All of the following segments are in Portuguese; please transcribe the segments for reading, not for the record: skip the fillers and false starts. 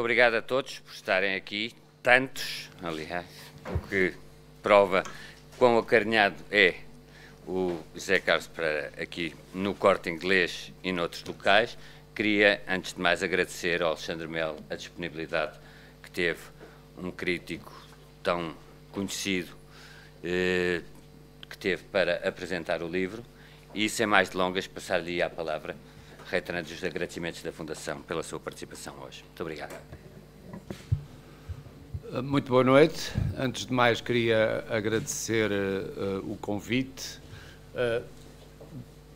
obrigado a todos por estarem aqui, tantos, aliás, o que prova quão acarinhado é o José Carlos Pereira aqui no Corte Inglês e noutros locais. Queria, antes de mais, agradecer ao Alexandre Melo a disponibilidade que teve, um crítico tão conhecido, que teve para apresentar o livro, e, sem mais delongas, passar-lhe a palavra, reiterando os agradecimentos da Fundação pela sua participação hoje. Muito obrigado. Muito boa noite. Antes de mais, queria agradecer o convite,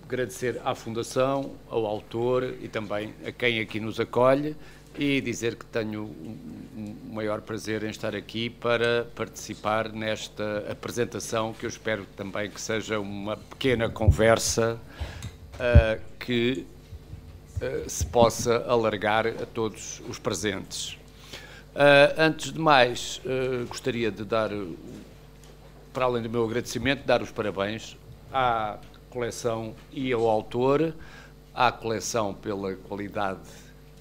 agradecer à Fundação, ao autor e também a quem aqui nos acolhe, e dizer que tenho o maior prazer em estar aqui para participar nesta apresentação, que eu espero também que seja uma pequena conversa que se possa alargar a todos os presentes. Antes de mais, gostaria de dar, para além do meu agradecimento, dar os parabéns à coleção e ao autor, à coleção pela qualidade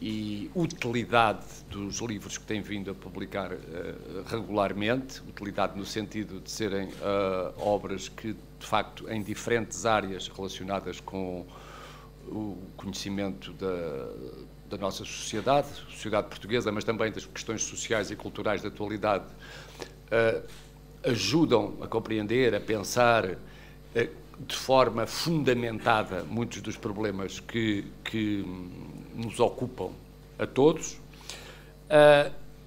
e utilidade dos livros que tem vindo a publicar regularmente, utilidade no sentido de serem obras que, de facto, em diferentes áreas relacionadas com o conhecimento da nossa sociedade portuguesa, mas também das questões sociais e culturais da atualidade, ajudam a compreender, a pensar de forma fundamentada muitos dos problemas que nos ocupam a todos,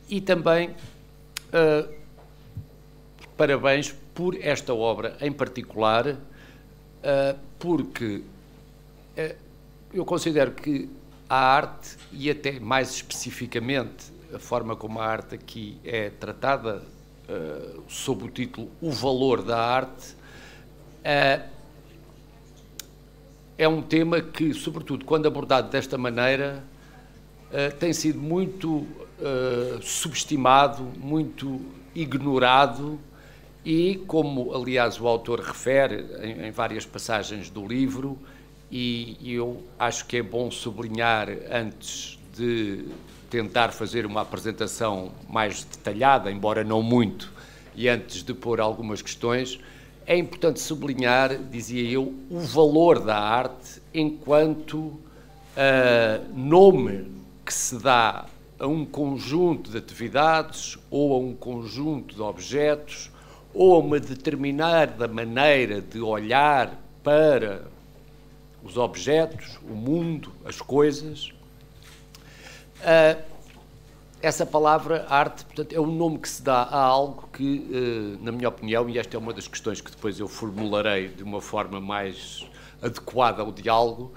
e também parabéns por esta obra em particular, porque eu considero que a arte, e até mais especificamente a forma como a arte aqui é tratada, sob o título O Valor da Arte, é um tema que, sobretudo quando abordado desta maneira, tem sido muito subestimado, muito ignorado, e, como aliás o autor refere em várias passagens do livro, e eu acho que é bom sublinhar, antes de tentar fazer uma apresentação mais detalhada, embora não muito, e antes de pôr algumas questões, é importante sublinhar, dizia eu, o valor da arte enquanto nome que se dá a um conjunto de atividades ou a um conjunto de objetos ou a uma determinada maneira de olhar para os objetos, o mundo, as coisas. Essa palavra, arte, portanto, é um nome que se dá a algo que, na minha opinião, e esta é uma das questões que depois eu formularei de uma forma mais adequada ao diálogo,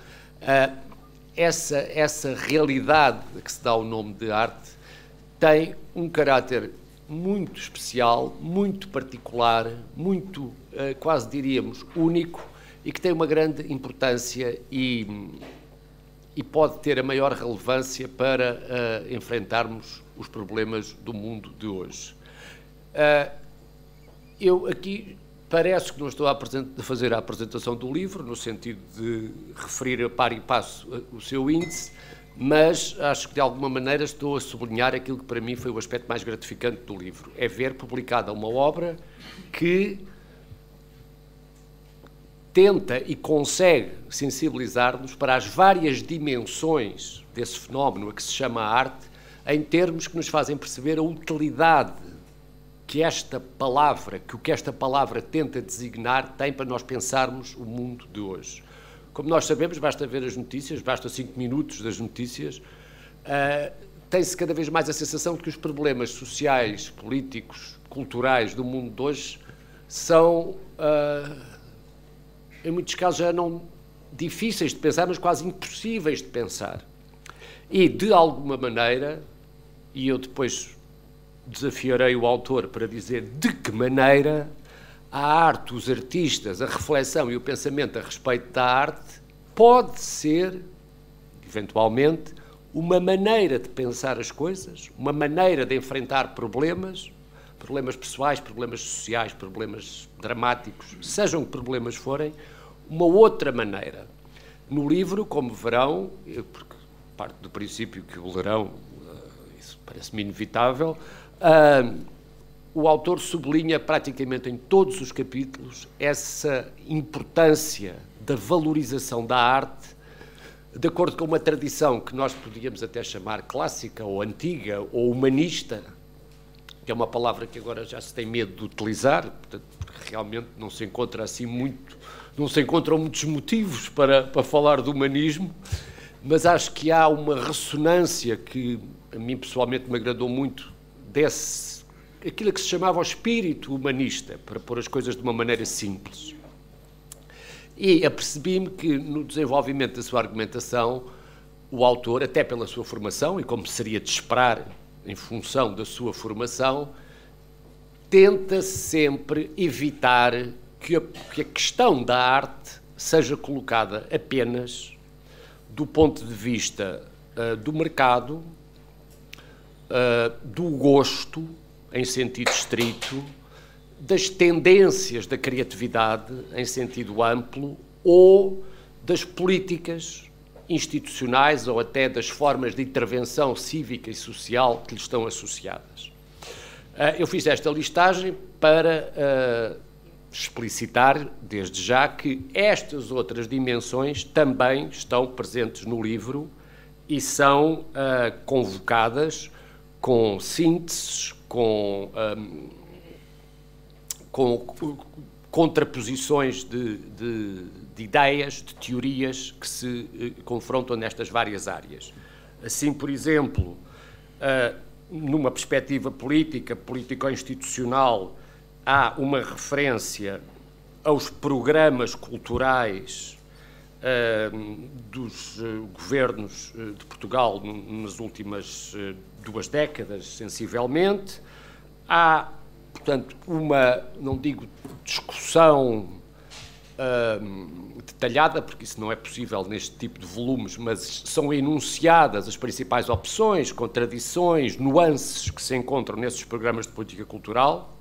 essa realidade que se dá ao nome de arte tem um caráter muito especial, muito particular, muito, quase diríamos, único, e que tem uma grande importância e pode ter a maior relevância para enfrentarmos os problemas do mundo de hoje. Eu aqui parece que não estou a fazer a apresentação do livro, no sentido de referir a par e passo o seu índice, mas acho que de alguma maneira estou a sublinhar aquilo que para mim foi o aspecto mais gratificante do livro, é ver publicada uma obra que tenta e consegue sensibilizar-nos para as várias dimensões desse fenómeno a que se chama arte, em termos que nos fazem perceber a utilidade que esta palavra, que o que esta palavra tenta designar, tem para nós pensarmos o mundo de hoje. Como nós sabemos, basta ver as notícias, basta 5 minutos das notícias, tem-se cada vez mais a sensação de que os problemas sociais, políticos, culturais do mundo de hoje são, em muitos casos, já não difíceis de pensar, mas quase impossíveis de pensar. E, de alguma maneira, e eu depois desafiarei o autor para dizer de que maneira a arte, os artistas, a reflexão e o pensamento a respeito da arte pode ser, eventualmente, uma maneira de pensar as coisas, uma maneira de enfrentar problemas pessoais, problemas sociais, problemas dramáticos, sejam que problemas forem, uma outra maneira. No livro, como verão, porque parte do princípio que o lerão, isso parece-me inevitável. O autor sublinha praticamente em todos os capítulos essa importância da valorização da arte, de acordo com uma tradição que nós podíamos até chamar clássica, ou antiga, ou humanista, que é uma palavra que agora já se tem medo de utilizar, portanto, porque realmente não se encontra assim não se encontram muitos motivos para falar do humanismo, mas acho que há uma ressonância que a mim pessoalmente me agradou muito aquilo que se chamava o espírito humanista, para pôr as coisas de uma maneira simples. E apercebi-me que no desenvolvimento da sua argumentação, o autor, até pela sua formação, e como seria de esperar em função da sua formação, tenta sempre evitar que a questão da arte seja colocada apenas do ponto de vista do mercado, do gosto, em sentido estrito, das tendências da criatividade, em sentido amplo, ou das políticas institucionais ou até das formas de intervenção cívica e social que lhe estão associadas. Eu fiz esta listagem para explicitar, desde já, que estas outras dimensões também estão presentes no livro e são convocadas com sínteses, com contraposições de ideias, de teorias que se confrontam nestas várias áreas. Assim, por exemplo, numa perspectiva política, político-institucional, há uma referência aos programas culturais dos governos de Portugal nas últimas 2 décadas, sensivelmente. Há, portanto, uma, não digo discussão detalhada, porque isso não é possível neste tipo de volumes, mas são enunciadas as principais opções, contradições, nuances que se encontram nesses programas de política cultural.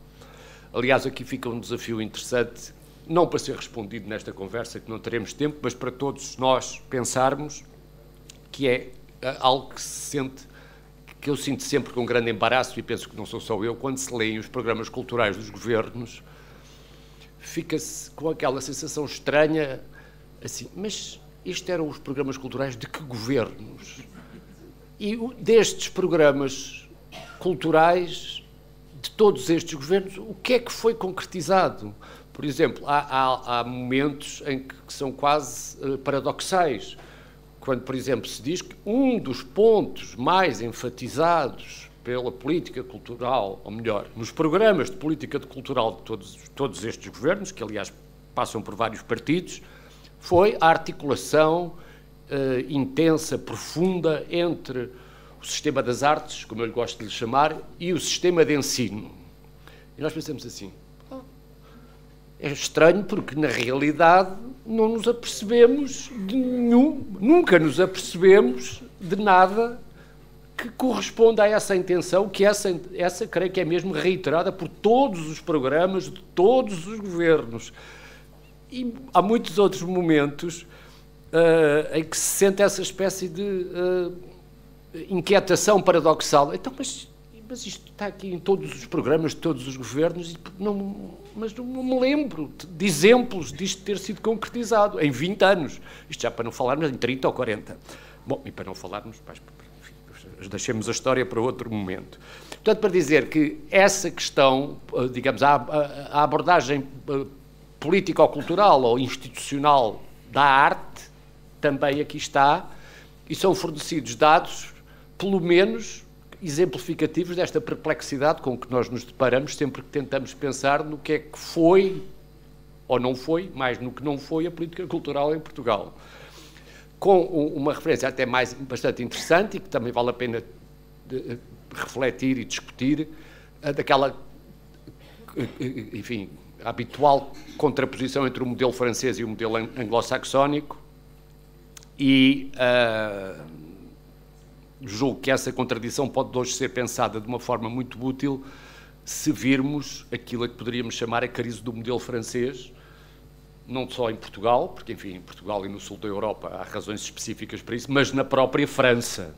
Aliás, aqui fica um desafio interessante, não para ser respondido nesta conversa, que não teremos tempo, mas para todos nós pensarmos, que é algo que se sente, que eu sinto sempre com grande embaraço, e penso que não sou só eu, quando se leem os programas culturais dos governos, fica-se com aquela sensação estranha, assim, mas isto eram os programas culturais de que governos? E destes programas culturais, de todos estes governos, o que é que foi concretizado? Por exemplo, há momentos em que são quase paradoxais, quando, por exemplo, se diz que um dos pontos mais enfatizados pela política cultural, ou melhor, nos programas de política cultural de todos estes governos, que aliás passam por vários partidos, foi a articulação intensa, profunda entre o sistema das artes, como eu lhe gosto de lhe chamar, e o sistema de ensino. E nós pensamos assim, é estranho porque na realidade não nos apercebemos de nenhum, nunca nos apercebemos de nada que corresponda a essa intenção, que essa creio que é mesmo reiterada por todos os programas de todos os governos. E há muitos outros momentos em que se sente essa espécie de inquietação paradoxal. Então, mas isto está aqui em todos os programas de todos os governos, mas não me lembro de exemplos disto ter sido concretizado em 20 anos. Isto já para não falarmos em 30 ou 40. Bom, e para não falarmos, deixemos a história para outro momento. Portanto, para dizer que essa questão, digamos, a abordagem político-cultural ou institucional da arte, também aqui está, e são fornecidos dados, pelo menos, exemplificativos desta perplexidade com que nós nos deparamos sempre que tentamos pensar no que é que foi, ou não foi, mais no que não foi a política cultural em Portugal. Com uma referência até bastante interessante e que também vale a pena refletir e discutir, daquela, enfim, habitual contraposição entre o modelo francês e o modelo anglo-saxónico, e julgo que essa contradição pode hoje ser pensada de uma forma muito útil se virmos aquilo a que poderíamos chamar a crise do modelo francês, não só em Portugal, porque, enfim, em Portugal e no sul da Europa há razões específicas para isso, mas na própria França,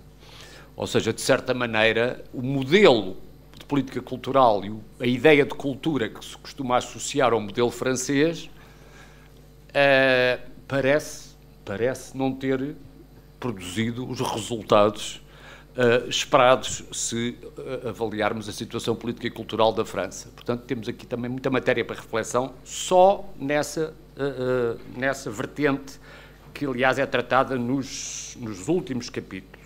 Ou seja, de certa maneira, o modelo de política cultural e a ideia de cultura que se costuma associar ao modelo francês parece não ter produzido os resultados esperados se avaliarmos a situação política e cultural da França. Portanto, temos aqui também muita matéria para reflexão só nessa vertente que, aliás, é tratada nos últimos capítulos.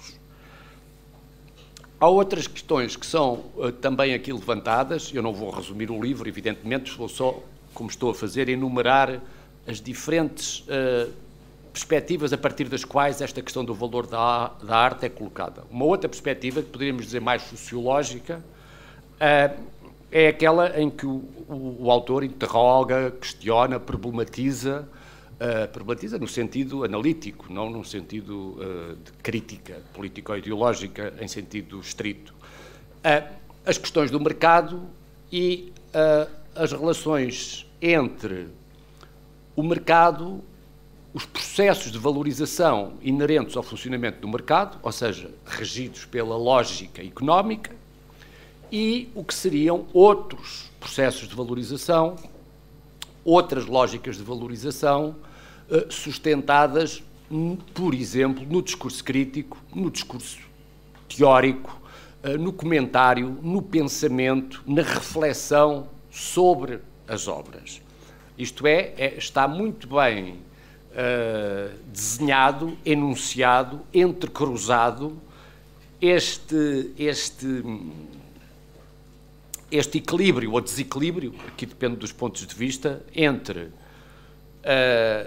Há outras questões que são também aqui levantadas. Eu não vou resumir o livro, evidentemente, vou só, como estou a fazer, enumerar as diferentes perspectivas a partir das quais esta questão do valor da arte é colocada. Uma outra perspectiva, que poderíamos dizer mais sociológica, é aquela em que o autor interroga, questiona, problematiza no sentido analítico, não no sentido de crítica político-ideológica em sentido estrito. As questões do mercado e as relações entre o mercado, os processos de valorização inerentes ao funcionamento do mercado, ou seja, regidos pela lógica económica, e o que seriam outros processos de valorização, outras lógicas de valorização, sustentadas, por exemplo, no discurso crítico, no discurso teórico, no comentário, no pensamento, na reflexão sobre as obras. Isto está muito bem desenhado, enunciado, entrecruzado este equilíbrio ou desequilíbrio, aqui depende dos pontos de vista, entre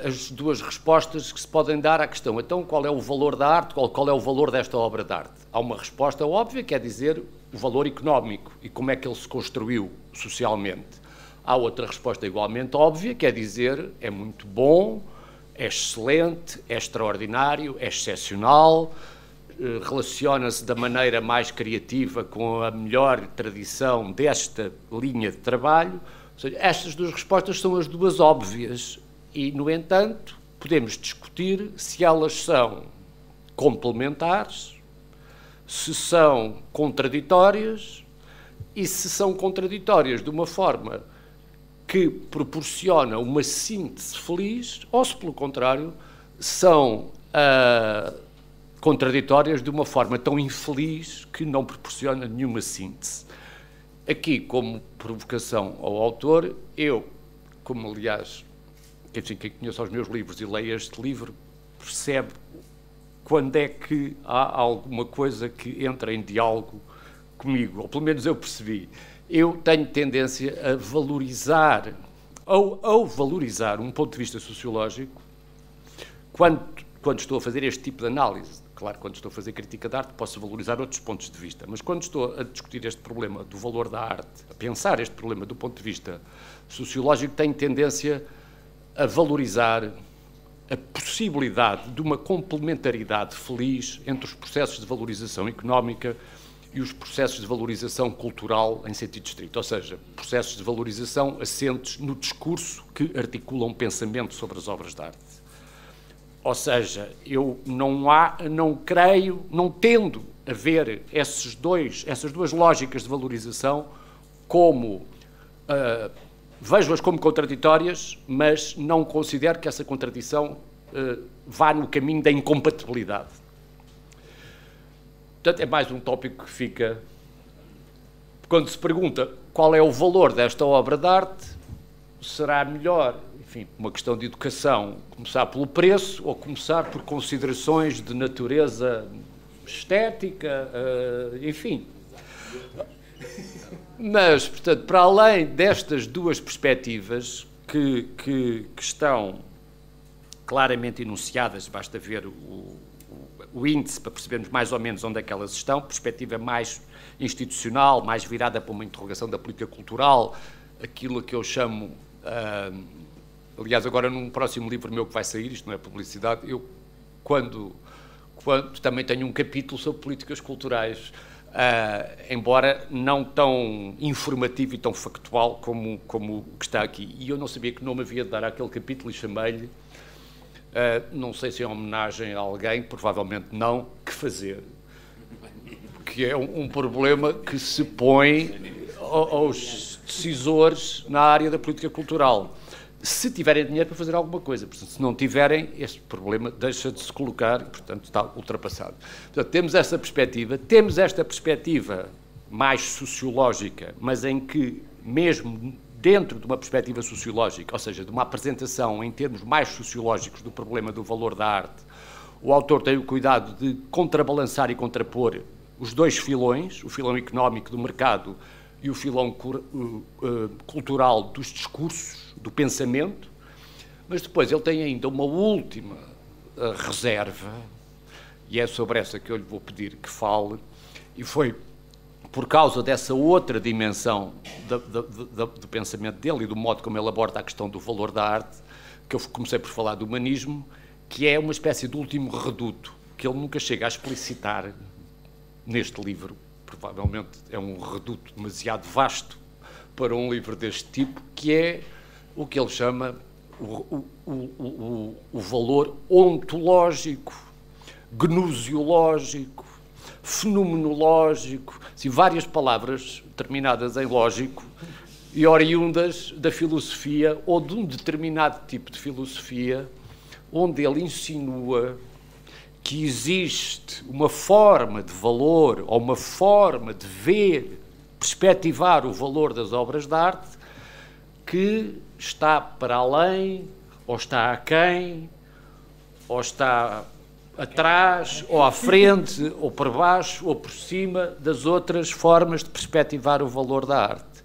as duas respostas que se podem dar à questão. Então, qual é o valor da arte? Qual é o valor desta obra de arte? Há uma resposta óbvia, que é dizer o valor económico e como é que ele se construiu socialmente. Há outra resposta igualmente óbvia, que é dizer é muito bom, é excelente, é extraordinário, é excepcional, relaciona-se da maneira mais criativa com a melhor tradição desta linha de trabalho. Ou seja, estas duas respostas são as duas óbvias e, no entanto, podemos discutir se elas são complementares, se são contraditórias e se são contraditórias de uma forma que proporciona uma síntese feliz ou, se pelo contrário, são contraditórias de uma forma tão infeliz que não proporciona nenhuma síntese. Aqui, como provocação ao autor, eu, como aliás, quem conhece os meus livros e leia este livro, percebe quando é que há alguma coisa que entra em diálogo comigo, ou pelo menos eu percebi. Eu tenho tendência a valorizar, ou valorizar um ponto de vista sociológico, quando estou a fazer este tipo de análise. Claro, quando estou a fazer crítica de arte, posso valorizar outros pontos de vista, mas quando estou a discutir este problema do valor da arte, a pensar este problema do ponto de vista sociológico, tenho tendência a valorizar a possibilidade de uma complementaridade feliz entre os processos de valorização económica e os processos de valorização cultural em sentido estrito, ou seja, processos de valorização assentes no discurso que articulam pensamento sobre as obras de arte. Ou seja, eu não tendo a ver essas duas lógicas de valorização como vejo-as como contraditórias, mas não considero que essa contradição vá no caminho da incompatibilidade. Portanto, é mais um tópico que fica... Quando se pergunta qual é o valor desta obra de arte, será melhor, enfim, uma questão de educação, começar pelo preço ou começar por considerações de natureza estética, enfim. Mas, portanto, para além destas duas perspectivas que estão claramente enunciadas, basta ver o índice para percebermos mais ou menos onde é que elas estão, perspectiva mais institucional, mais virada para uma interrogação da política cultural, aquilo que eu chamo, aliás, agora num próximo livro meu que vai sair, isto não é publicidade, eu quando também tenho um capítulo sobre políticas culturais, embora não tão informativo e tão factual como o que está aqui. E eu não sabia que nome havia de dar àquele capítulo e chamei-lhe, não sei se é homenagem a alguém, provavelmente não, que fazer. que é um problema que se põe aos decisores na área da política cultural. Se tiverem dinheiro para fazer alguma coisa, portanto, se não tiverem, este problema deixa de se colocar e, portanto, está ultrapassado. Portanto, temos esta perspectiva mais sociológica, mas em que, mesmo dentro de uma perspectiva sociológica, ou seja, de uma apresentação em termos mais sociológicos do problema do valor da arte, o autor tem o cuidado de contrabalançar e contrapor os dois filões, o filão económico do mercado e o filão cultural dos discursos, do pensamento, mas depois ele tem ainda uma última reserva, e é sobre essa que eu lhe vou pedir que fale, e foi por causa dessa outra dimensão do pensamento dele e do modo como ele aborda a questão do valor da arte, que eu comecei por falar do humanismo, que é uma espécie de último reduto, que ele nunca chega a explicitar neste livro. Provavelmente é um reduto demasiado vasto para um livro deste tipo, que é o que ele chama o valor ontológico, gnoseológico, fenomenológico, assim, várias palavras terminadas em lógico e oriundas da filosofia ou de um determinado tipo de filosofia, onde ele insinua que existe uma forma de valor ou uma forma de ver, perspectivar o valor das obras de arte que está para além, ou está aquém, ou está atrás, ou à frente, ou por baixo, ou por cima das outras formas de perspectivar o valor da arte.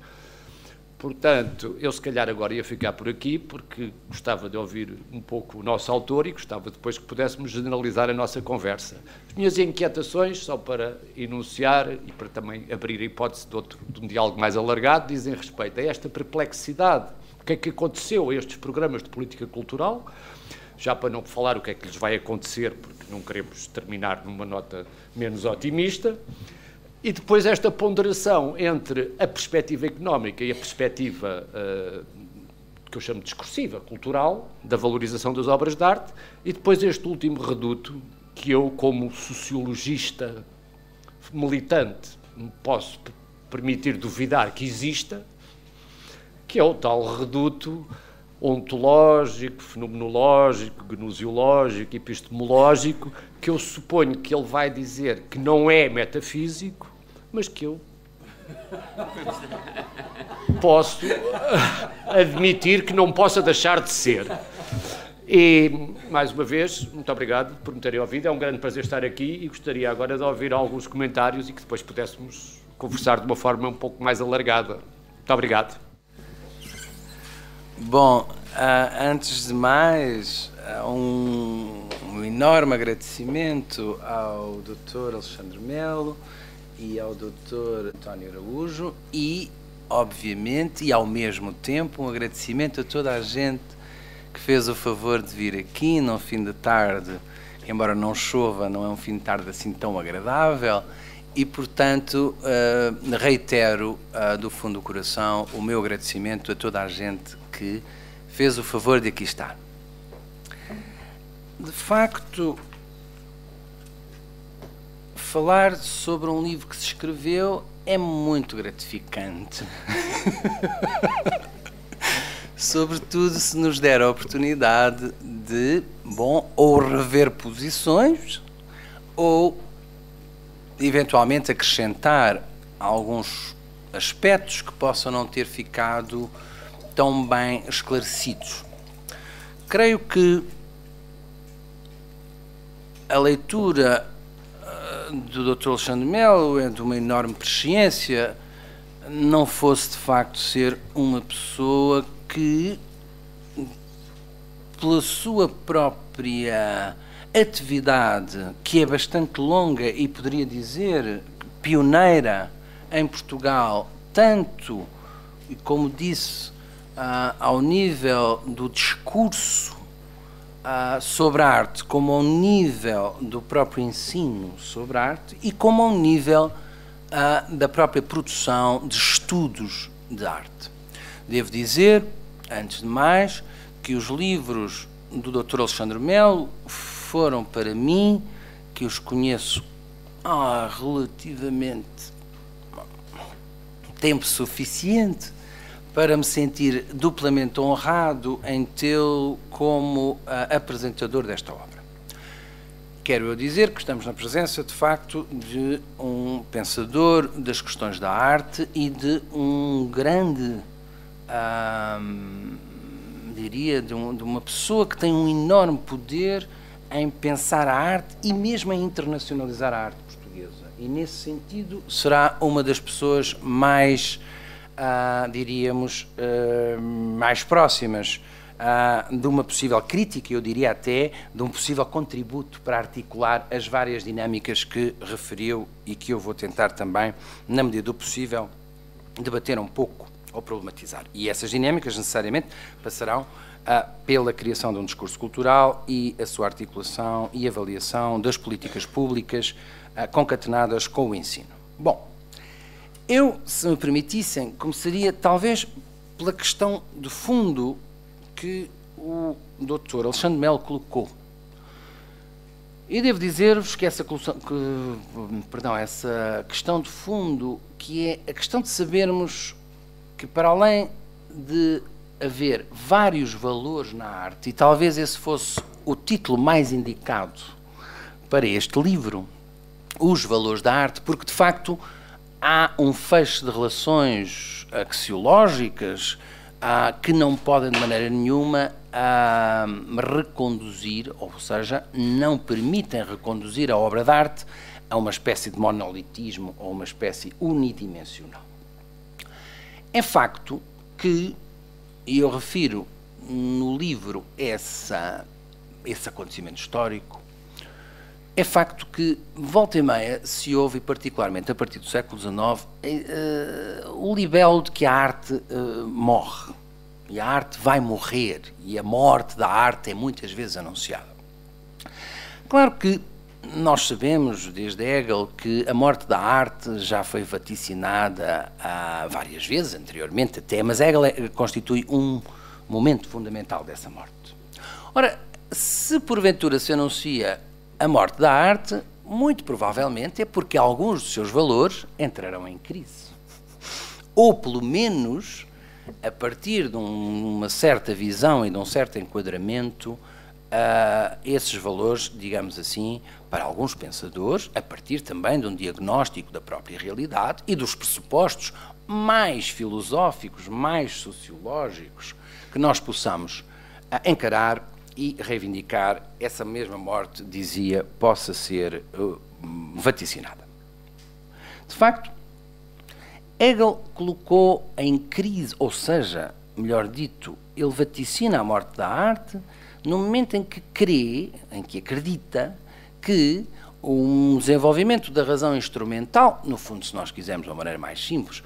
Portanto, eu se calhar agora ia ficar por aqui, porque gostava de ouvir um pouco o nosso autor e gostava depois que pudéssemos generalizar a nossa conversa. As minhas inquietações, só para enunciar e para também abrir a hipótese de um diálogo mais alargado, dizem respeito a esta perplexidade. O que é que aconteceu a estes programas de política cultural? Já para não falar o que é que lhes vai acontecer, porque não queremos terminar numa nota menos otimista. E depois esta ponderação entre a perspectiva económica e a perspectiva que eu chamo de discursiva, cultural, da valorização das obras de arte, e depois este último reduto que eu, como sociologista militante, me posso permitir duvidar que exista, que é o tal reduto ontológico, fenomenológico, gnoseológico, epistemológico, que eu suponho que ele vai dizer que não é metafísico, mas que eu posso admitir que não possa deixar de ser. E, mais uma vez, muito obrigado por me terem ouvido. É um grande prazer estar aqui e gostaria agora de ouvir alguns comentários e que depois pudéssemos conversar de uma forma um pouco mais alargada. Muito obrigado. Bom, antes de mais, um enorme agradecimento ao Dr. Alexandre Melo e ao Dr. António Araújo e, obviamente, e ao mesmo tempo, um agradecimento a toda a gente que fez o favor de vir aqui num fim de tarde, que embora não chova, não é um fim de tarde assim tão agradável, e, portanto, reitero do fundo do coração o meu agradecimento a toda a gente que fez o favor de aqui estar. De facto, falar sobre um livro que se escreveu é muito gratificante. Sobretudo se nos der a oportunidade de, bom, ou rever posições, ou eventualmente acrescentar alguns aspectos que possam não ter ficado tão bem esclarecidos. Creio que a leitura do Dr. Alexandre Melo é de uma enorme presciência, não fosse de facto ser uma pessoa que, pela sua própria atividade, que é bastante longa e poderia dizer pioneira em Portugal, tanto, como disse, ao nível do discurso sobre a arte, como ao nível do próprio ensino sobre a arte e como ao nível da própria produção de estudos de arte. Devo dizer, antes de mais, que os livros do Dr. Alexandre Melo foram para mim, que os conheço há relativamente tempo suficiente para me sentir duplamente honrado em tê-lo como apresentador desta obra. Quero eu dizer que estamos na presença, de facto, de um pensador das questões da arte e de um grande, diria, de uma pessoa que tem um enorme poder em pensar a arte e mesmo em internacionalizar a arte portuguesa. E, nesse sentido, será uma das pessoas mais, diríamos, mais próximas de uma possível crítica, eu diria até, de um possível contributo para articular as várias dinâmicas que referiu e que eu vou tentar também, na medida do possível, debater um pouco ou problematizar. E essas dinâmicas, necessariamente, passarão pela criação de um discurso cultural e a sua articulação e avaliação das políticas públicas concatenadas com o ensino. Bom, eu, se me permitissem, começaria talvez pela questão de fundo que o Dr. Alexandre Melo colocou. E devo dizer-vos que essa questão de fundo, que é a questão de sabermos que, para além de haver vários valores na arte, e talvez esse fosse o título mais indicado para este livro, Os Valores da Arte, porque, de facto, há um feixe de relações axiológicas que não podem de maneira nenhuma reconduzir, ou seja, não permitem reconduzir a obra de arte a uma espécie de monolitismo ou uma espécie unidimensional. É facto que, e eu refiro no livro esse acontecimento histórico, é facto que, volta e meia, se ouve, particularmente a partir do século XIX, o libelo de que a arte morre. E a arte vai morrer. E a morte da arte é muitas vezes anunciada. Claro que nós sabemos, desde Hegel, que a morte da arte já foi vaticinada várias vezes, anteriormente até, mas Hegel constitui um momento fundamental dessa morte. Ora, se porventura se anuncia a morte da arte, muito provavelmente é porque alguns dos seus valores entrarão em crise. Ou, pelo menos, a partir de uma certa visão e de um certo enquadramento, esses valores, digamos assim, para alguns pensadores, a partir também de um diagnóstico da própria realidade e dos pressupostos mais filosóficos, mais sociológicos, que nós possamos encarar e reivindicar, essa mesma morte, dizia, possa ser vaticinada. De facto, Hegel colocou em crise, ou seja, melhor dito, ele vaticina a morte da arte no momento em que crê, em que acredita que um desenvolvimento da razão instrumental, no fundo, se nós quisermos de uma maneira mais simples,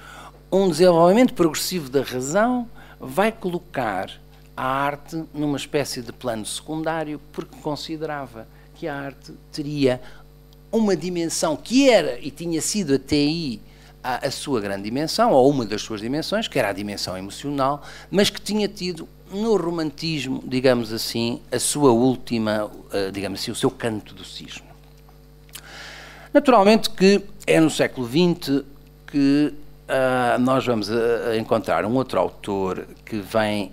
um desenvolvimento progressivo da razão vai colocar a arte numa espécie de plano secundário, porque considerava que a arte teria uma dimensão que era e tinha sido até aí a sua grande dimensão, ou uma das suas dimensões, que era a dimensão emocional, mas que tinha tido no romantismo, digamos assim, a sua última, digamos assim, o seu canto do cisne. Naturalmente que é no século XX que nós vamos encontrar um outro autor que vem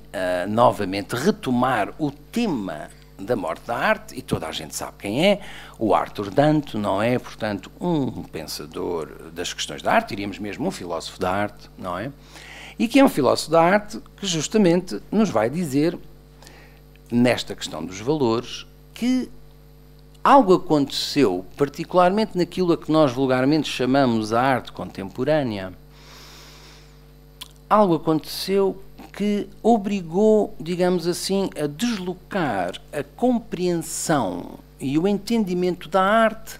novamente retomar o tema da morte da arte, e toda a gente sabe quem é, o Arthur Danto, não é? Portanto, um pensador das questões da arte, diríamos mesmo um filósofo da arte, não é? E que é um filósofo da arte que justamente nos vai dizer, nesta questão dos valores, que algo aconteceu, particularmente naquilo a que nós vulgarmente chamamos a arte contemporânea, algo aconteceu que obrigou, digamos assim, a deslocar a compreensão e o entendimento da arte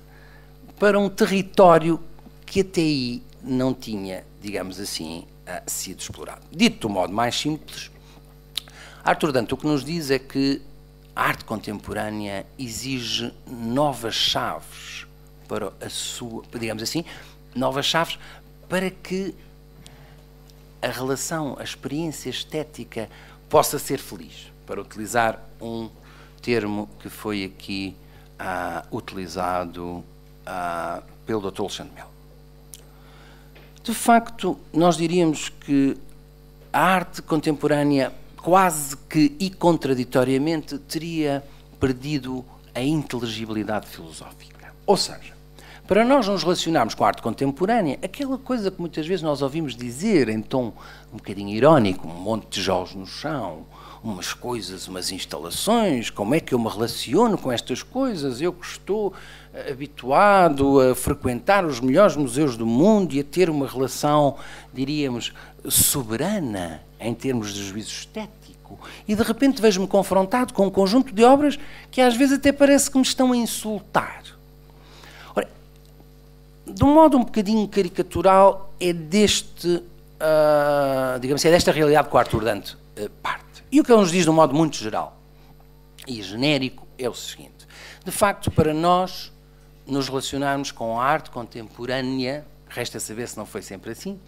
para um território que até aí não tinha, digamos assim, sido explorado. Dito de um modo mais simples, Arthur Danto o que nos diz é que a arte contemporânea exige novas chaves para a sua, digamos assim, novas chaves para que a relação, a experiência estética possa ser feliz, para utilizar um termo que foi aqui utilizado pelo Dr. Alexandre Melo. De facto, nós diríamos que a arte contemporânea, quase que e contraditoriamente, teria perdido a inteligibilidade filosófica. Ou seja, para nós nos relacionarmos com a arte contemporânea, aquela coisa que muitas vezes nós ouvimos dizer em tom um bocadinho irónico, um monte de tijolos no chão, umas coisas, umas instalações, como é que eu me relaciono com estas coisas? Eu que estou habituado a frequentar os melhores museus do mundo e a ter uma relação, diríamos, soberana em termos de juízo estético, e de repente vejo-me confrontado com um conjunto de obras que às vezes até parece que me estão a insultar. Ora, de um modo um bocadinho caricatural, é deste, digamos assim, é desta realidade que o Arthur Dante parte. E o que ele nos diz de um modo muito geral e genérico é o seguinte: de facto, para nós nos relacionarmos com a arte contemporânea, resta saber se não foi sempre assim,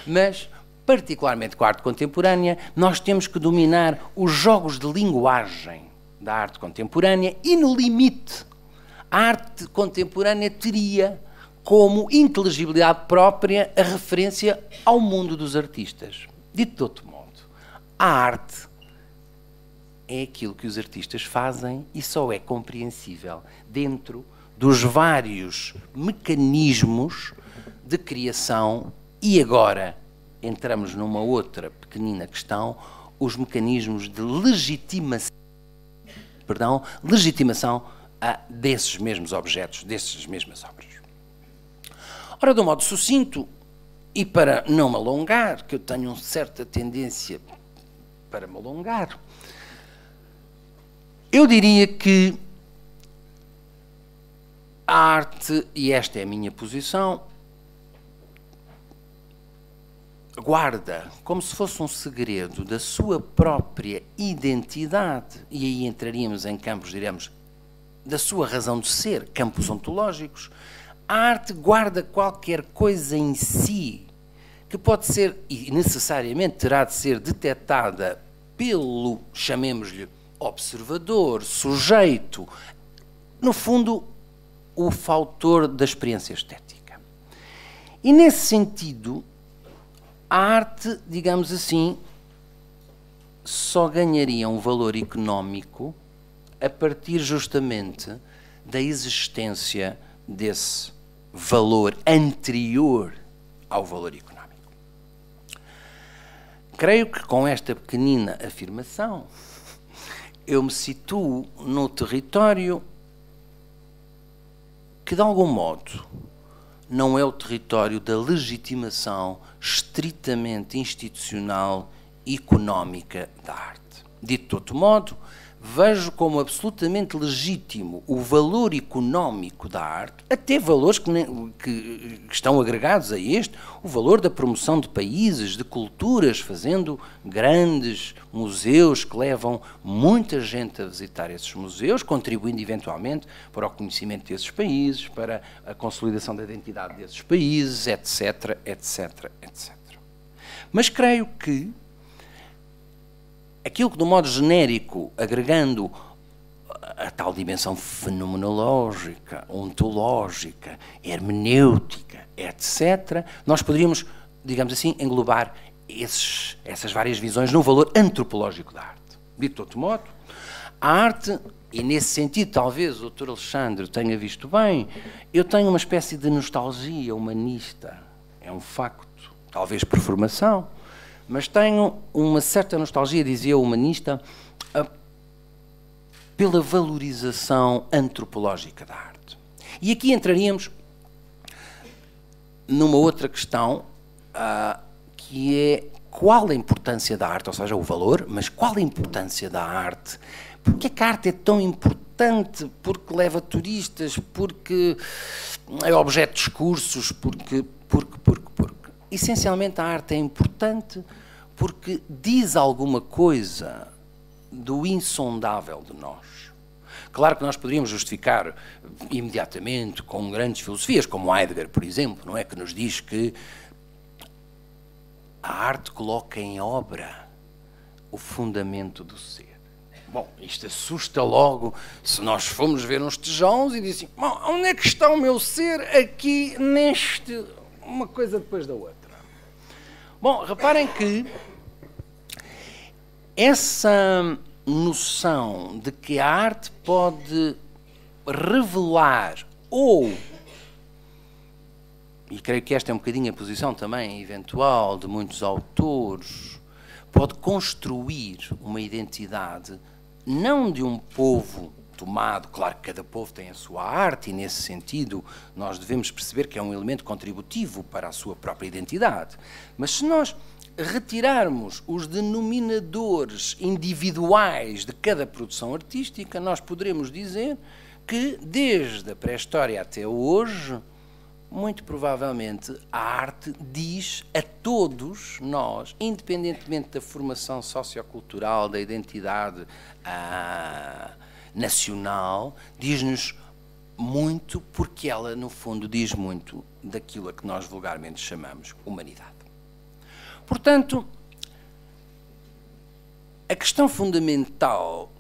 mas particularmente com a arte contemporânea, nós temos que dominar os jogos de linguagem da arte contemporânea e, no limite, a arte contemporânea teria como inteligibilidade própria a referência ao mundo dos artistas. Dito de outro modo, a arte é aquilo que os artistas fazem e só é compreensível dentro dos vários mecanismos de criação. E agora entramos numa outra pequenina questão, os mecanismos de legitimação desses mesmos objetos, dessas mesmas obras. Ora, de um modo sucinto, e para não me alongar, que eu tenho uma certa tendência para me alongar, eu diria que a arte, e esta é a minha posição, guarda, como se fosse um segredo, da sua própria identidade, e aí entraríamos em campos, diremos, da sua razão de ser, campos ontológicos. A arte guarda qualquer coisa em si, que pode ser, e necessariamente terá de ser detectada pelo, chamemos-lhe, observador, sujeito, no fundo, o fautor da experiência estética. E nesse sentido, a arte, digamos assim, só ganharia um valor económico a partir justamente da existência desse valor anterior ao valor económico. Creio que com esta pequenina afirmação eu me situo no território que, de algum modo, não é o território da legitimação estritamente institucional e económica da arte. Dito de outro modo, vejo como absolutamente legítimo o valor económico da arte, até valores que estão agregados a este, o valor da promoção de países, de culturas, fazendo grandes museus que levam muita gente a visitar esses museus, contribuindo eventualmente para o conhecimento desses países, para a consolidação da identidade desses países, etc, etc, etc. Mas creio que aquilo que, de um modo genérico, agregando a tal dimensão fenomenológica, ontológica, hermenêutica, etc., nós poderíamos, digamos assim, englobar essas várias visões no valor antropológico da arte. Dito de outro modo, a arte, e nesse sentido talvez o Dr. Alexandre tenha visto bem, eu tenho uma espécie de nostalgia humanista, é um facto, talvez por formação, mas tenho uma certa nostalgia, dizia o humanista, pela valorização antropológica da arte. E aqui entraríamos numa outra questão, que é qual a importância da arte, ou seja, o valor, mas qual a importância da arte? Porque é que a arte é tão importante? Porque leva turistas, porque é objeto de discursos, porque. Essencialmente a arte é importante porque diz alguma coisa do insondável de nós. Claro que nós poderíamos justificar imediatamente com grandes filosofias, como Heidegger, por exemplo, não é? Que nos diz que a arte coloca em obra o fundamento do ser. Bom, isto assusta logo se nós formos ver uns tijolos e dizem, bom, onde é que está o meu ser aqui neste... uma coisa depois da outra. Bom, reparem que essa noção de que a arte pode revelar ou, e creio que esta é um bocadinho a posição também eventual de muitos autores, pode construir uma identidade não de um povo tomado, claro que cada povo tem a sua arte e nesse sentido nós devemos perceber que é um elemento contributivo para a sua própria identidade, mas se nós retirarmos os denominadores individuais de cada produção artística, nós poderemos dizer que desde a pré-história até hoje, muito provavelmente a arte diz a todos nós, independentemente da formação sociocultural, da identidade nacional, diz-nos muito porque ela, no fundo, diz muito daquilo a que nós vulgarmente chamamos humanidade. Portanto, a questão fundamental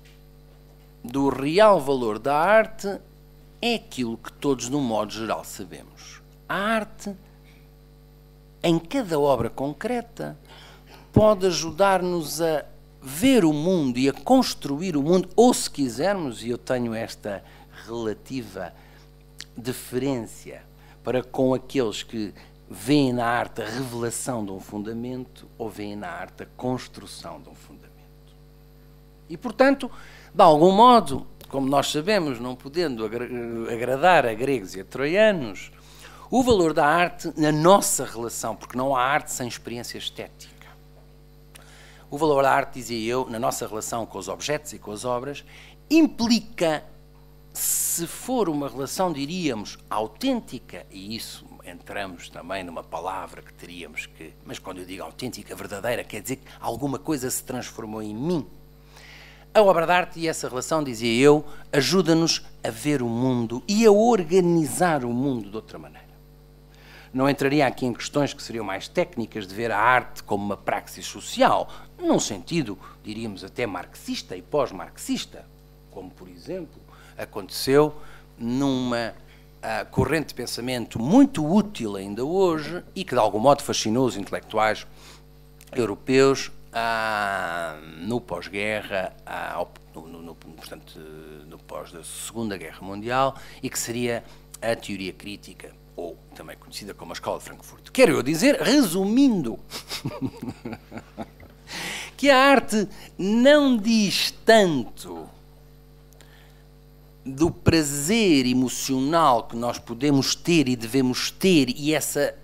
do real valor da arte é aquilo que todos, de um modo geral, sabemos. A arte, em cada obra concreta, pode ajudar-nos a ver o mundo e a construir o mundo, ou se quisermos, e eu tenho esta relativa deferência para com aqueles que veem na arte a revelação de um fundamento ou veem na arte a construção de um fundamento. E, portanto, de algum modo, como nós sabemos, não podendo agradar a gregos e a troianos, o valor da arte na nossa relação, porque não há arte sem experiência estética. O valor da arte, dizia eu, na nossa relação com os objetos e com as obras, implica, se for uma relação, diríamos, autêntica, e isso entramos também numa palavra que teríamos que... Mas quando eu digo autêntica, verdadeira, quer dizer que alguma coisa se transformou em mim. A obra de arte e essa relação, dizia eu, ajuda-nos a ver o mundo e a organizar o mundo de outra maneira. Não entraria aqui em questões que seriam mais técnicas de ver a arte como uma praxis social, num sentido, diríamos, até marxista e pós-marxista, como, por exemplo, aconteceu numa corrente de pensamento muito útil ainda hoje e que, de algum modo, fascinou os intelectuais europeus no pós-guerra, portanto, no pós da Segunda Guerra Mundial, e que seria a teoria crítica, ou também conhecida como a Escola de Frankfurt. Quero eu dizer, resumindo, que a arte não diz tanto do prazer emocional que nós podemos ter e devemos ter, e essa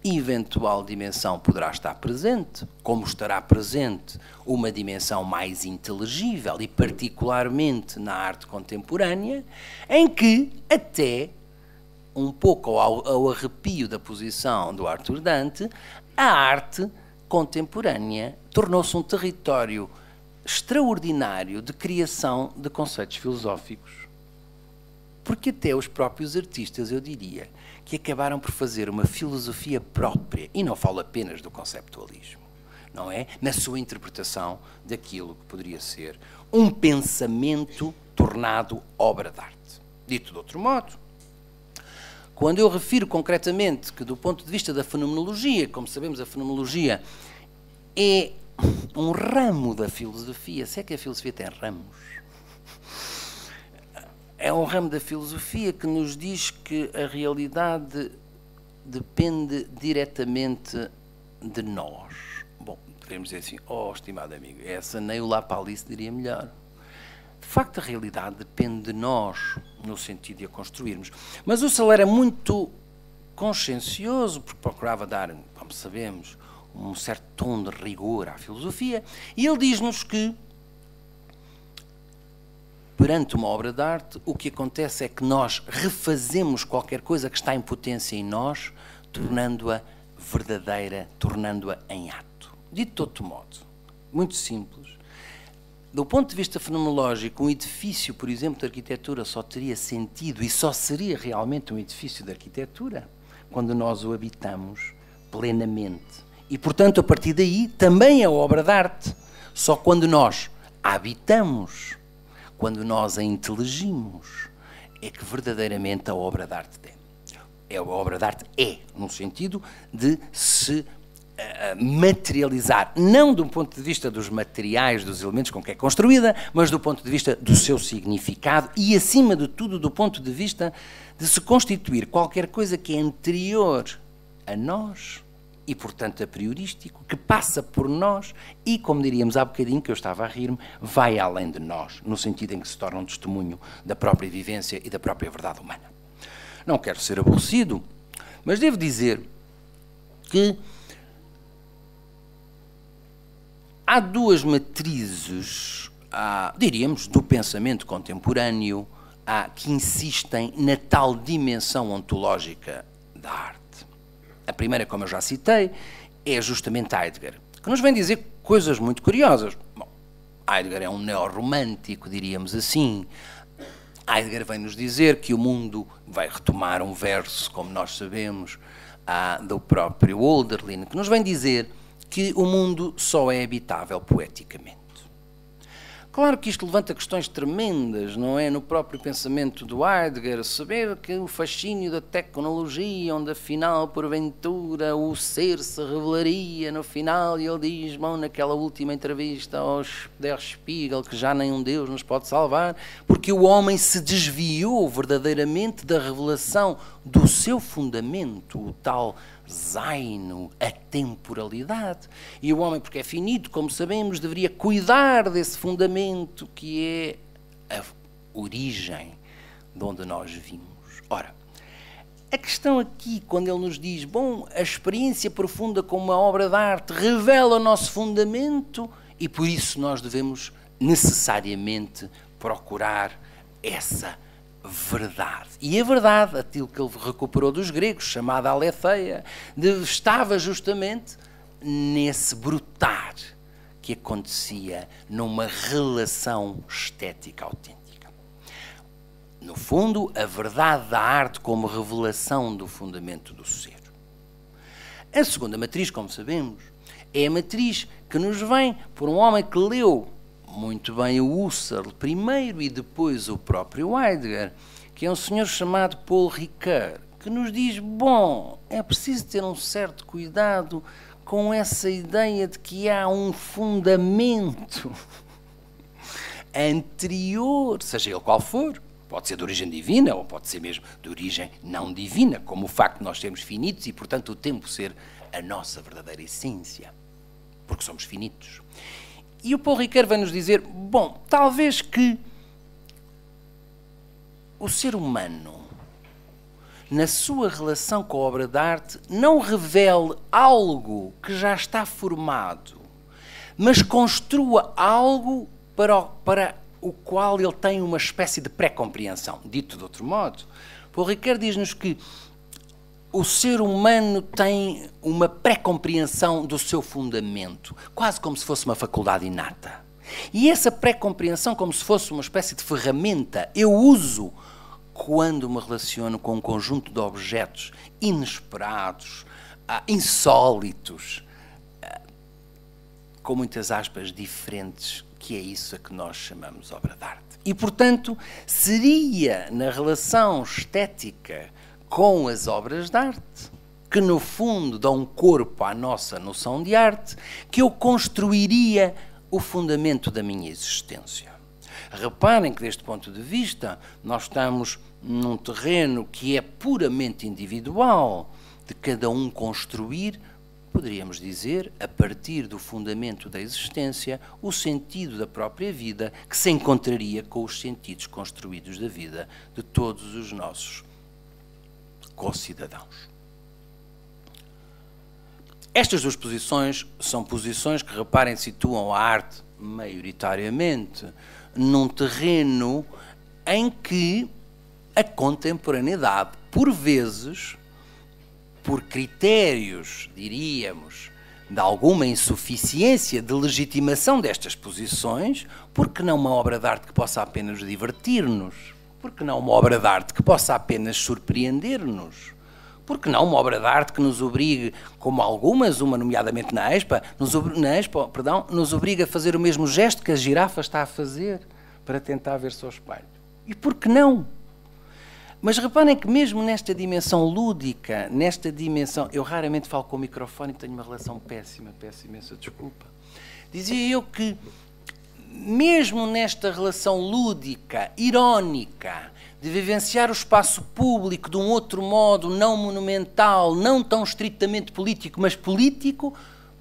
eventual dimensão poderá estar presente, como estará presente uma dimensão mais inteligível, e particularmente na arte contemporânea, em que até, um pouco ao arrepio da posição do Arthur Dante, a arte contemporânea tornou-se um território extraordinário de criação de conceitos filosóficos, porque até os próprios artistas, eu diria, que acabaram por fazer uma filosofia própria, e não falo apenas do conceptualismo, não é? Na sua interpretação daquilo que poderia ser um pensamento tornado obra de arte. Dito de outro modo, quando eu refiro concretamente que, do ponto de vista da fenomenologia, como sabemos, a fenomenologia é um ramo da filosofia, se é que a filosofia tem ramos, é um ramo da filosofia que nos diz que a realidade depende diretamente de nós. Bom, podemos dizer assim, oh, estimado amigo, essa nem o Lapalisse diria melhor. De facto, a realidade depende de nós, no sentido de a construirmos. Mas o Seller era muito consciencioso, porque procurava dar, como sabemos, um certo tom de rigor à filosofia, e ele diz-nos que, perante uma obra de arte, o que acontece é que nós refazemos qualquer coisa que está em potência em nós, tornando-a verdadeira, tornando-a em ato. Dito de outro modo, muito simples, do ponto de vista fenomenológico, um edifício, por exemplo, de arquitetura só teria sentido e só seria realmente um edifício de arquitetura quando nós o habitamos plenamente. E, portanto, a partir daí, também é obra de arte. Só quando nós a habitamos, quando nós a inteligimos, é que verdadeiramente a obra de arte é. A obra de arte é, no sentido de se materializar, não do ponto de vista dos materiais, dos elementos com que é construída, mas do ponto de vista do seu significado e, acima de tudo, do ponto de vista de se constituir qualquer coisa que é anterior a nós e, portanto, a priorístico, que passa por nós e, como diríamos há bocadinho, que eu estava a rir-me, vai além de nós, no sentido em que se torna um testemunho da própria vivência e da própria verdade humana. Não quero ser aborrecido, mas devo dizer que há duas matrizes, diríamos, do pensamento contemporâneo que insistem na tal dimensão ontológica da arte. A primeira, como eu já citei, é justamente Heidegger, que nos vem dizer coisas muito curiosas. Bom, Heidegger é um neorromântico, diríamos assim. Heidegger vem nos dizer que o mundo vai retomar um verso, como nós sabemos, do próprio Hölderlin, que nos vem dizer que o mundo só é habitável poeticamente. Claro que isto levanta questões tremendas, não é? No próprio pensamento do Heidegger, saber que o fascínio da tecnologia, onde afinal, porventura, o ser se revelaria no final, e ele diz, bom, naquela última entrevista ao Der Spiegel, que já nenhum Deus nos pode salvar, porque o homem se desviou verdadeiramente da revelação do seu fundamento, o tal Zaino, a temporalidade. E o homem, porque é finito, como sabemos, deveria cuidar desse fundamento que é a origem de onde nós vimos. Ora, a questão aqui, quando ele nos diz, bom, a experiência profunda como uma obra de arte revela o nosso fundamento e por isso nós devemos necessariamente procurar essa verdade. E a verdade, aquilo que ele recuperou dos gregos, chamada aletheia, estava justamente nesse brotar que acontecia numa relação estética autêntica. No fundo, a verdade da arte como revelação do fundamento do ser. A segunda matriz, como sabemos, é a matriz que nos vem por um homem que leu muito bem o Husserl primeiro e depois o próprio Heidegger, que é um senhor chamado Paul Ricoeur, que nos diz, bom, é preciso ter um certo cuidado com essa ideia de que há um fundamento anterior, seja ele qual for, pode ser de origem divina ou pode ser mesmo de origem não divina, como o facto de nós sermos finitos e, portanto, o tempo ser a nossa verdadeira essência, porque somos finitos. E o Paul Ricoeur vai nos dizer, bom, talvez que o ser humano, na sua relação com a obra de arte, não revele algo que já está formado, mas construa algo para o qual ele tem uma espécie de pré-compreensão. Dito de outro modo, Paul Ricoeur diz-nos que o ser humano tem uma pré-compreensão do seu fundamento, quase como se fosse uma faculdade inata. E essa pré-compreensão, como se fosse uma espécie de ferramenta, eu uso quando me relaciono com um conjunto de objetos inesperados, insólitos, com muitas aspas diferentes, que é isso a que nós chamamos obra de arte. E, portanto, seria na relação estética com as obras de arte, que no fundo dão corpo à nossa noção de arte, que eu construiria o fundamento da minha existência. Reparem que, deste ponto de vista, nós estamos num terreno que é puramente individual, de cada um construir, poderíamos dizer, a partir do fundamento da existência, o sentido da própria vida, que se encontraria com os sentidos construídos da vida de todos os nossos concidadãos. Estas duas posições são posições que, reparem, situam a arte maioritariamente num terreno em que a contemporaneidade, por vezes, por critérios, diríamos, de alguma insuficiência de legitimação destas posições, porque não uma obra de arte que possa apenas divertir-nos, porque não uma obra de arte que possa apenas surpreender-nos, Por que não uma obra de arte que nos obrigue, como algumas, uma nomeadamente na Expo, nos obriga a fazer o mesmo gesto que a girafa está a fazer para tentar ver-se ao espelho? E por que não? Mas reparem que mesmo nesta dimensão lúdica, nesta dimensão... Eu raramente falo com o microfone e tenho uma relação péssima, peço imensa desculpa. Dizia eu que, mesmo nesta relação lúdica, irónica, de vivenciar o espaço público de um outro modo, não monumental, não tão estritamente político, mas político,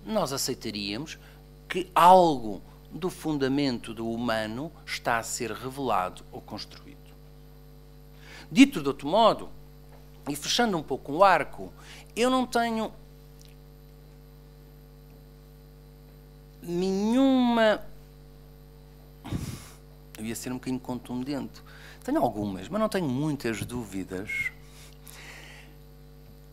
nós aceitaríamos que algo do fundamento do humano está a ser revelado ou construído. Dito de outro modo, e fechando um pouco o arco, eu não tenho nenhuma... Eu ia ser um bocadinho contundente. Tenho algumas, mas não tenho muitas dúvidas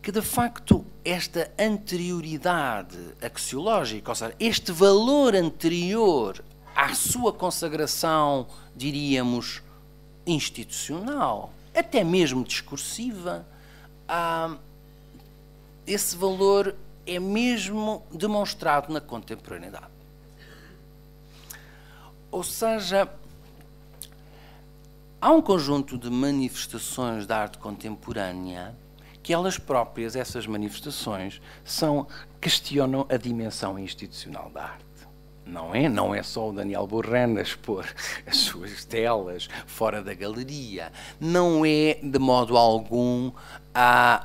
que, de facto, esta anterioridade axiológica, ou seja, este valor anterior à sua consagração, diríamos, institucional, até mesmo discursiva, esse valor é mesmo demonstrado na contemporaneidade. Ou seja, há um conjunto de manifestações da arte contemporânea que elas próprias, essas manifestações, questionam a dimensão institucional da arte. Não é só o Daniel Bourren a expor as suas telas fora da galeria. Não é, de modo algum,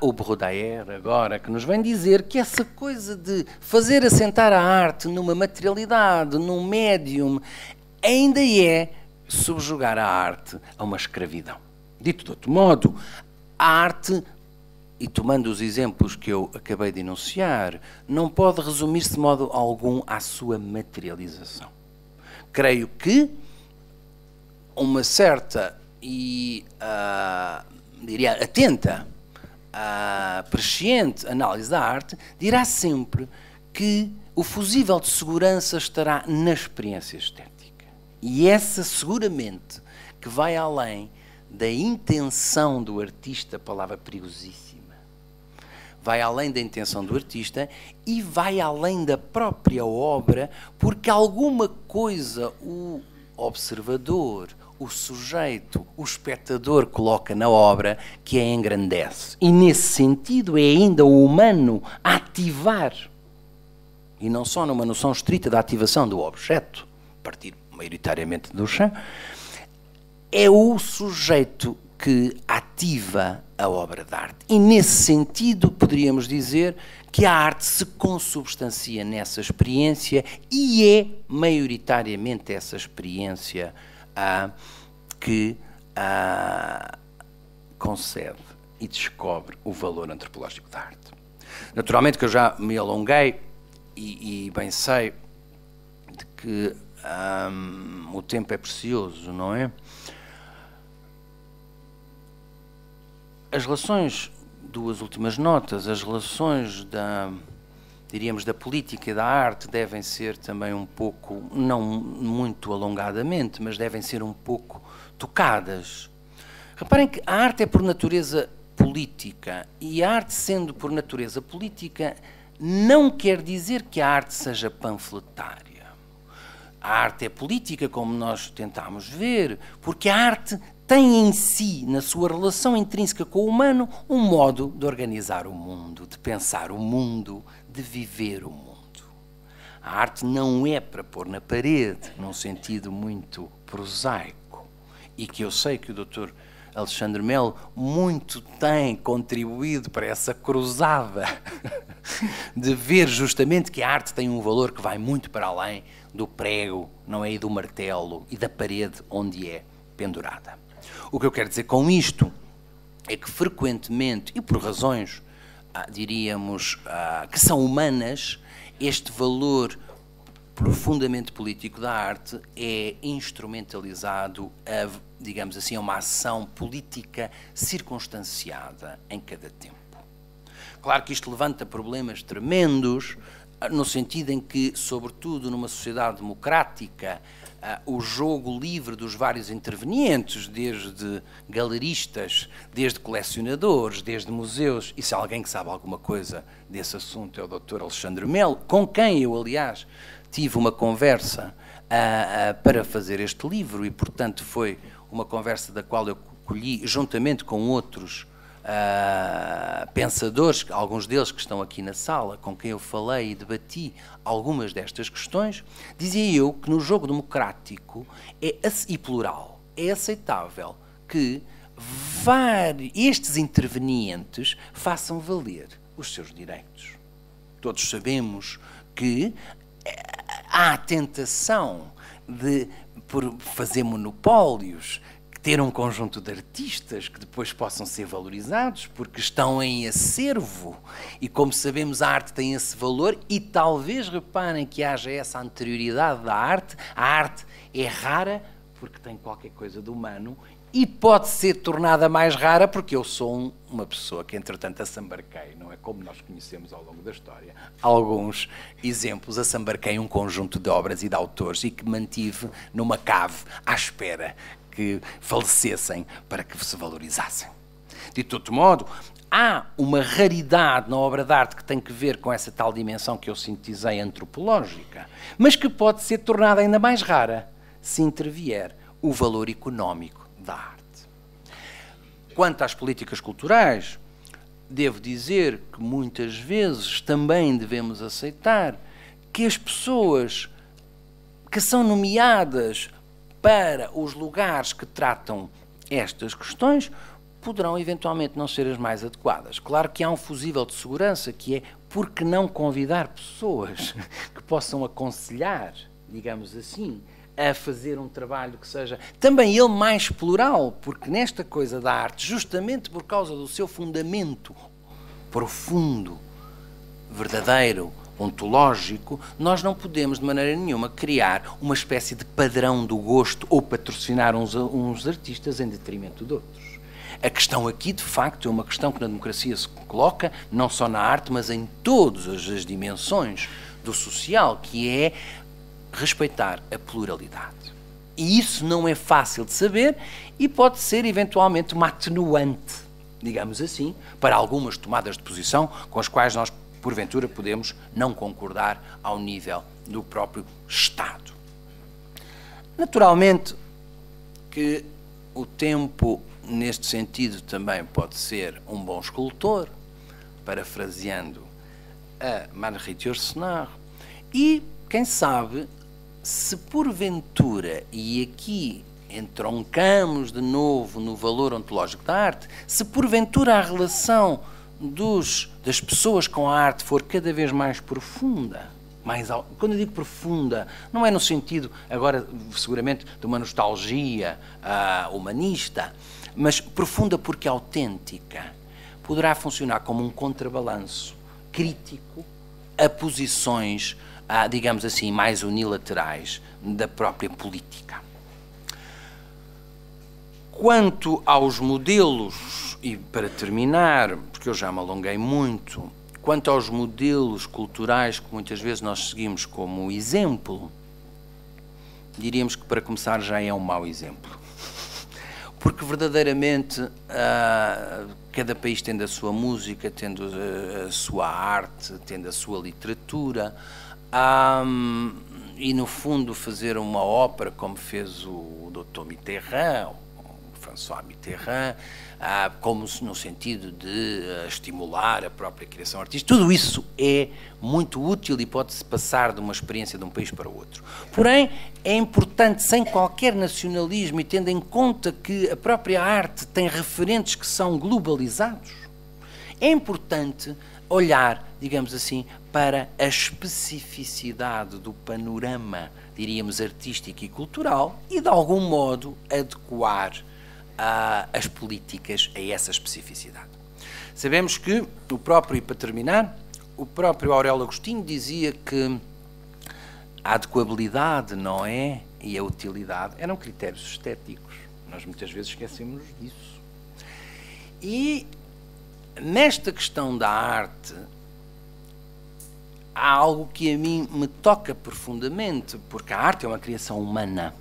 o Baudelaire agora, que nos vem dizer que essa coisa de fazer assentar a arte numa materialidade, num médium, ainda é subjugar a arte a uma escravidão. Dito de outro modo, a arte, e tomando os exemplos que eu acabei de enunciar, não pode resumir-se de modo algum à sua materialização. Creio que uma certa e, diria, atenta, presciente análise da arte dirá sempre que o fusível de segurança estará na experiência estética. E essa, seguramente, que vai além da intenção do artista, palavra perigosíssima, vai além da intenção do artista e vai além da própria obra, porque alguma coisa o observador, o sujeito, o espectador coloca na obra que a engrandece. E nesse sentido é ainda o humano a ativar, e não só numa noção estrita da ativação do objeto, a partir maioritariamente do chão, é o sujeito que ativa a obra de arte. E nesse sentido poderíamos dizer que a arte se consubstancia nessa experiência e é maioritariamente essa experiência que concebe e descobre o valor antropológico da arte. Naturalmente que eu já me alonguei e bem sei de que o tempo é precioso, não é? As relações, duas últimas notas, as relações diríamos, da política e da arte devem ser também um pouco, não muito alongadamente, mas devem ser um pouco tocadas. Reparem que a arte é por natureza política, e a arte sendo por natureza política não quer dizer que a arte seja panfletária. A arte é política, como nós tentámos ver, porque a arte tem em si, na sua relação intrínseca com o humano, um modo de organizar o mundo, de pensar o mundo, de viver o mundo. A arte não é para pôr na parede, num sentido muito prosaico, e que eu sei que o Dr. Alexandre Melo muito tem contribuído para essa cruzada de ver justamente que a arte tem um valor que vai muito para além do prego, não é, e do martelo e da parede onde é pendurada. O que eu quero dizer com isto é que frequentemente, e por razões, diríamos, que são humanas, este valor profundamente político da arte é instrumentalizado a, digamos assim, a uma ação política circunstanciada em cada tempo. Claro que isto levanta problemas tremendos no sentido em que, sobretudo numa sociedade democrática, o jogo livre dos vários intervenientes, desde galeristas, desde colecionadores, desde museus, e se há alguém que sabe alguma coisa desse assunto é o Dr. Alexandre Melo, com quem eu, aliás, tive uma conversa para fazer este livro, e, portanto, foi uma conversa da qual eu colhi, juntamente com outros pensadores, alguns deles que estão aqui na sala, com quem eu falei e debati algumas destas questões. Dizia eu que no jogo democrático e plural é aceitável que estes intervenientes façam valer os seus direitos. Todos sabemos que há a tentação de, por fazer monopólios, ter um conjunto de artistas que depois possam ser valorizados porque estão em acervo, e como sabemos a arte tem esse valor, e talvez reparem que haja essa anterioridade da arte. A arte é rara porque tem qualquer coisa de humano e pode ser tornada mais rara porque eu sou uma pessoa que entretanto assambarquei, não é como nós conhecemos ao longo da história, alguns exemplos, assambarquei um conjunto de obras e de autores e que mantive numa cave à espera que falecessem para que se valorizassem. De todo modo, há uma raridade na obra de arte que tem que ver com essa tal dimensão que eu sintetizei antropológica, mas que pode ser tornada ainda mais rara se intervier o valor económico da arte. Quanto às políticas culturais, devo dizer que muitas vezes também devemos aceitar que as pessoas que são nomeadas para os lugares que tratam estas questões poderão eventualmente não ser as mais adequadas. Claro que há um fusível de segurança, que é por que não convidar pessoas que possam aconselhar, digamos assim, a fazer um trabalho que seja também ele mais plural, porque nesta coisa da arte, justamente por causa do seu fundamento profundo, verdadeiro, ontológico, nós não podemos de maneira nenhuma criar uma espécie de padrão do gosto ou patrocinar uns artistas em detrimento de outros. A questão aqui, de facto, é uma questão que na democracia se coloca, não só na arte, mas em todas as dimensões do social, que é respeitar a pluralidade. E isso não é fácil de saber e pode ser eventualmente uma atenuante, digamos assim, para algumas tomadas de posição com as quais nós porventura podemos não concordar ao nível do próprio Estado. Naturalmente que o tempo, neste sentido, também pode ser um bom escultor, parafraseando a Marguerite Yourcenar, e, quem sabe, se porventura, e aqui entroncamos de novo no valor ontológico da arte, se porventura a relação das pessoas com a arte for cada vez mais profunda, quando eu digo profunda, não é no sentido, agora, seguramente, de uma nostalgia humanista, mas profunda porque autêntica, poderá funcionar como um contrabalanço crítico a posições, digamos assim, mais unilaterais da própria política. Quanto aos modelos, e para terminar, porque eu já me alonguei muito, quanto aos modelos culturais que muitas vezes nós seguimos como exemplo, diríamos que para começar já é um mau exemplo. Porque verdadeiramente cada país tendo a sua música, tendo a sua arte, tendo a sua literatura, e no fundo fazer uma ópera como fez o Dr. Mitterrand, François Mitterrand, como no sentido de estimular a própria criação artística. Tudo isso é muito útil e pode-se passar de uma experiência de um país para o outro. Porém, é importante, sem qualquer nacionalismo e tendo em conta que a própria arte tem referentes que são globalizados, é importante olhar, digamos assim, para a especificidade do panorama, diríamos, artístico e cultural e, de algum modo, adequar as políticas a essa especificidade. Sabemos que o próprio, e para terminar, o próprio Aurélio Agostinho dizia que a adequabilidade, não é, e a utilidade eram critérios estéticos. Nós muitas vezes esquecemos disso. E nesta questão da arte, há algo que a mim me toca profundamente, porque a arte é uma criação humana,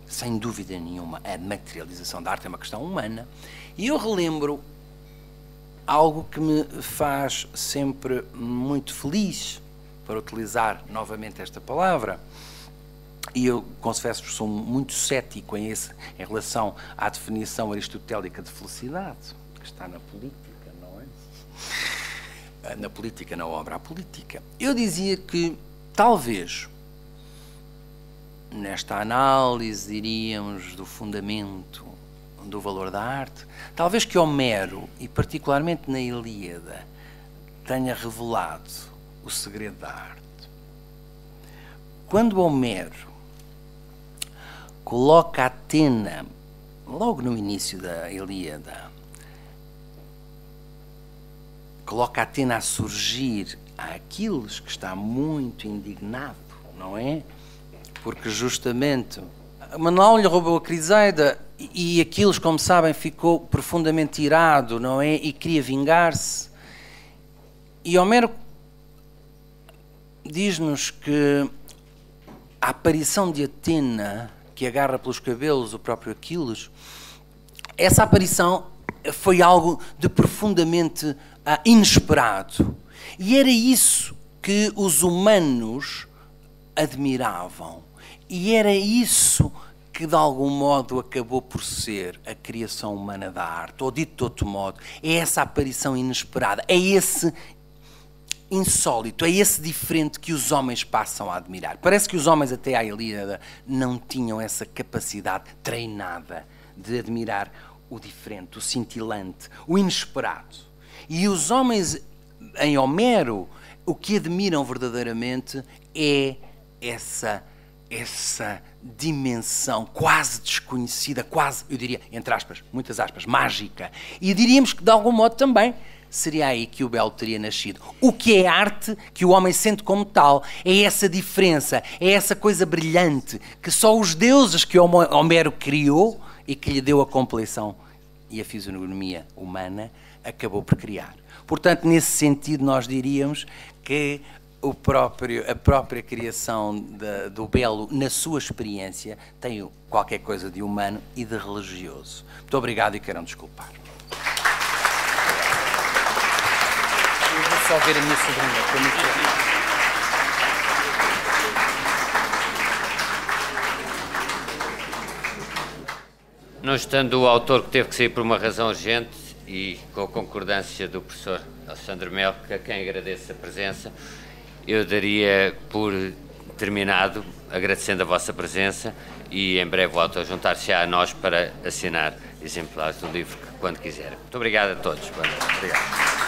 sem dúvida nenhuma. A materialização da arte é uma questão humana. E eu relembro algo que me faz sempre muito feliz, para utilizar novamente esta palavra, e eu confesso-vos sou muito cético em relação à definição aristotélica de felicidade, que está na política, não é? Na política, na obra à política. Eu dizia que, talvez, nesta análise, diríamos, do fundamento do valor da arte, talvez que Homero, e particularmente na Ilíada, tenha revelado o segredo da arte. Quando Homero coloca Atena, logo no início da Ilíada, coloca Atena a surgir a Aquiles, que está muito indignado, não é? Porque justamente Menelão lhe roubou a Criseida e Aquiles, como sabem, ficou profundamente irado, não é? E queria vingar-se. E Homero diz-nos que a aparição de Atena, que agarra pelos cabelos o próprio Aquiles, essa aparição foi algo de profundamente inesperado. E era isso que os humanos admiravam. E era isso que, de algum modo, acabou por ser a criação humana da arte. Ou, dito de outro modo, é essa aparição inesperada, é esse insólito, é esse diferente que os homens passam a admirar. Parece que os homens até à Ilíada não tinham essa capacidade treinada de admirar o diferente, o cintilante, o inesperado. E os homens em Homero, o que admiram verdadeiramente é essa dimensão quase desconhecida, quase, eu diria, entre aspas, muitas aspas, mágica. E diríamos que, de algum modo, também seria aí que o belo teria nascido. O que é arte, que o homem sente como tal, é essa diferença, é essa coisa brilhante que só os deuses que Homero criou e que lhe deu a compleição e a fisionomia humana acabou por criar. Portanto, nesse sentido, nós diríamos que a própria criação do belo, na sua experiência, tem qualquer coisa de humano e de religioso. Muito obrigado e queiram desculpar. Eu vou só ver a minha sobrinha. Não estando o autor, que teve que sair por uma razão urgente, e com a concordância do professor Alexandre Melo, a quem agradeço a presença, eu daria por terminado, agradecendo a vossa presença, e em breve o autor juntar-se a nós para assinar exemplares do livro quando quiser. Muito obrigado a todos. Obrigado.